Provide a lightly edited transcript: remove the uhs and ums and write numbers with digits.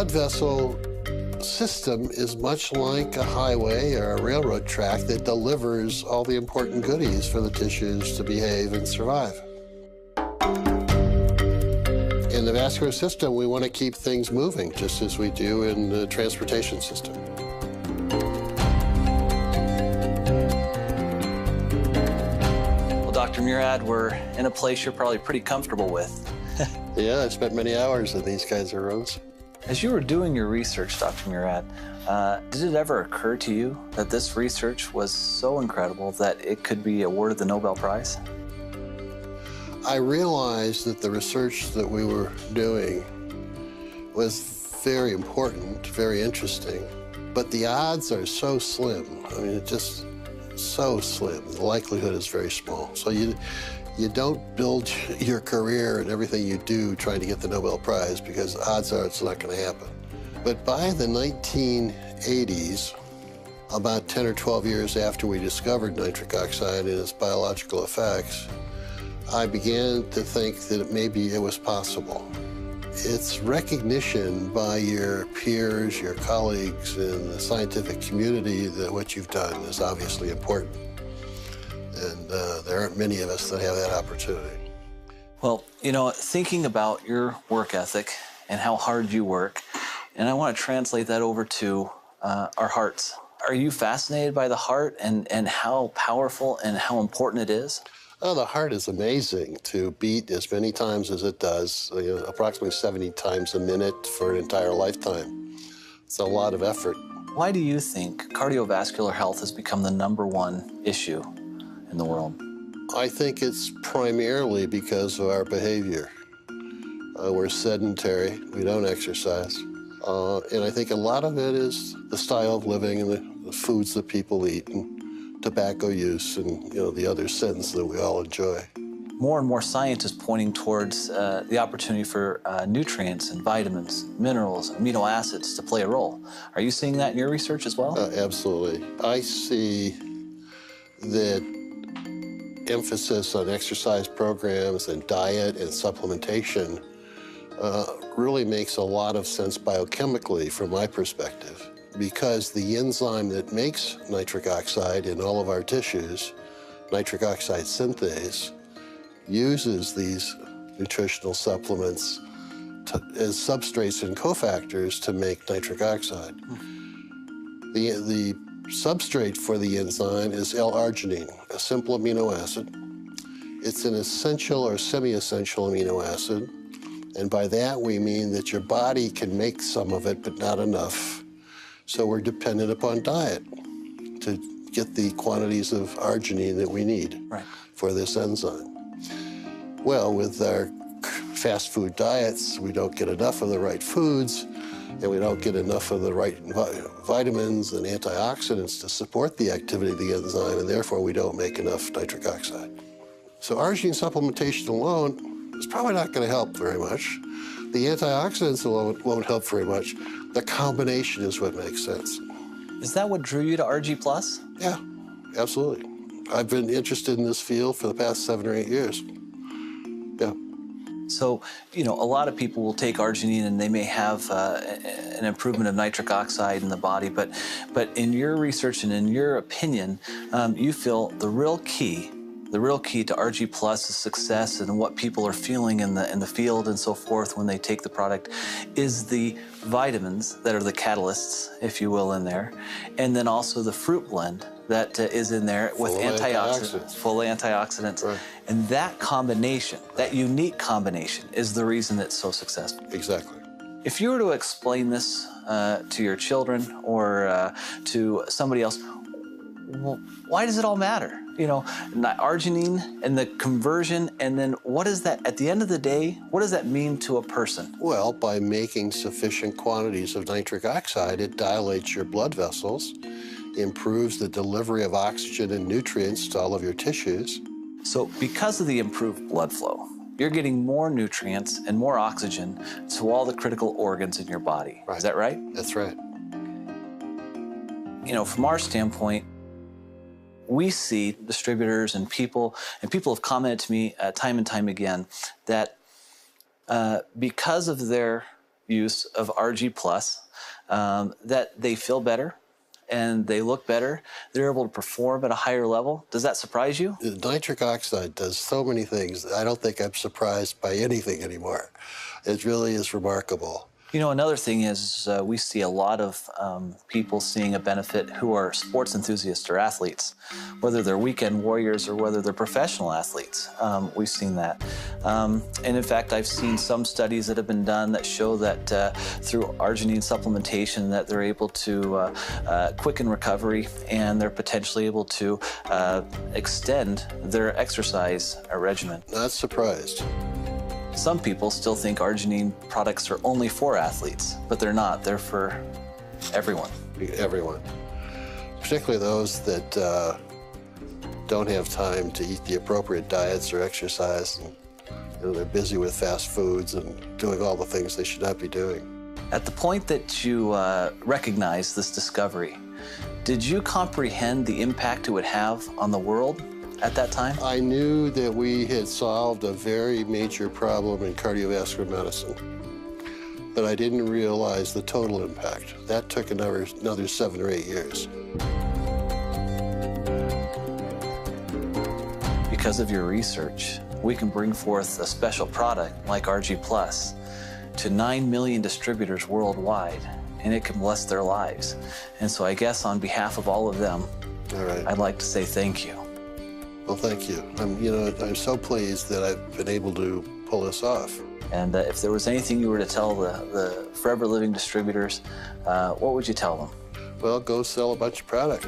blood vessel system is much like a highway or a railroad track that delivers all the important goodies for the tissues to behave and survive. In the vascular system, we want to keep things moving, just as we do in the transportation system. Well, Dr. Murad, we're in a place you're probably pretty comfortable with. Yeah, I spent many hours in these kinds of roads. As you were doing your research, Dr. Murad, did it ever occur to you that this research was so incredible that it could be awarded the Nobel Prize? I realized that the research that we were doing was very important, very interesting, but the odds are so slim. I mean, it's just so slim. The likelihood is very small. So you don't build your career and everything you do trying to get the Nobel Prize, because odds are it's not going to happen. But by the 1980s, about 10 or 12 years after we discovered nitric oxide and its biological effects, I began to think that maybe it was possible. It's recognition by your peers, your colleagues in the scientific community that what you've done is obviously important. And there aren't many of us that have that opportunity. Well, you know, thinking about your work ethic and how hard you work, and I want to translate that over to our hearts. Are you fascinated by the heart and how powerful and how important it is? Oh, the heart is amazing to beat as many times as it does, approximately 70 times a minute for an entire lifetime. It's a lot of effort. Why do you think cardiovascular health has become the #1 issue in the world? I think it's primarily because of our behavior. We're sedentary, we don't exercise. And I think a lot of it is the style of living and the foods that people eat, and tobacco use, and the other sins that we all enjoy. More and more science is pointing towards the opportunity for nutrients and vitamins, minerals, amino acids to play a role. Are you seeing that in your research as well? Absolutely. I see that emphasis on exercise programs and diet and supplementation really makes a lot of sense biochemically from my perspective, because the enzyme that makes nitric oxide in all of our tissues, nitric oxide synthase, uses these nutritional supplements as substrates and cofactors to make nitric oxide. The substrate for the enzyme is L-Arginine, a simple amino acid. It's an essential or semi-essential amino acid, and by that we mean that your body can make some of it, but not enough. So we're dependent upon diet to get the quantities of arginine that we need for this enzyme. Well, with our fast food diets, we don't get enough of the right foods, and we don't get enough of the right vitamins and antioxidants to support the activity of the enzyme, and therefore we don't make enough nitric oxide. So arginine supplementation alone is probably not going to help very much. The antioxidants alone won't help very much. The combination is what makes sense. Is that what drew you to ARGI+? Yeah, absolutely. I've been interested in this field for the past 7 or 8 years. Yeah. So, a lot of people will take arginine and they may have an improvement of nitric oxide in the body, but in your research and in your opinion, you feel the real key to ARGI+'s success and what people are feeling in the field and so forth when they take the product is the vitamins that are the catalysts, if you will, in there, and then also the fruit blend that is in there with antioxidants, full antioxidants. Right. And that combination, that unique combination, is the reason it's so successful. Exactly. If you were to explain this to your children or to somebody else, why does it all matter? Arginine and the conversion, and then what is that, at the end of the day, what does that mean to a person? Well, by making sufficient quantities of nitric oxide, it dilates your blood vessels, improves the delivery of oxygen and nutrients to all of your tissues. So because of the improved blood flow, you're getting more nutrients and more oxygen to all the critical organs in your body. Right. Is that right? That's right. From our standpoint, we see distributors and people have commented to me time and time again that because of their use of ARGI Plus, that they feel better and they look better. They're able to perform at a higher level. Does that surprise you? Nitric oxide does so many things. I don't think I'm surprised by anything anymore. It really is remarkable. You know, another thing is we see a lot of people seeing a benefit who are sports enthusiasts or athletes, whether they're weekend warriors or whether they're professional athletes. We've seen that. And in fact, I've seen some studies that have been done that show that through arginine supplementation that they're able to quicken recovery and they're potentially able to extend their exercise regimen. Not surprised. Some people still think arginine products are only for athletes, but they're not. They're for everyone. Everyone. Particularly those that don't have time to eat the appropriate diets or exercise. And, you know, they're busy with fast foods and doing all the things they should not be doing. At the point that you recognized this discovery, did you comprehend the impact it would have on the world at that time? I knew that we had solved a very major problem in cardiovascular medicine, but I didn't realize the total impact. That took another 7 or 8 years. Because of your research, we can bring forth a special product like ARGI Plus to 9 million distributors worldwide, and it can bless their lives. And so I guess on behalf of all of them, All right. I'd like to say thank you. Well, thank you. I'm so pleased that I've been able to pull this off. And if there was anything you were to tell the forever living distributors, what would you tell them? Well, go sell a bunch of product.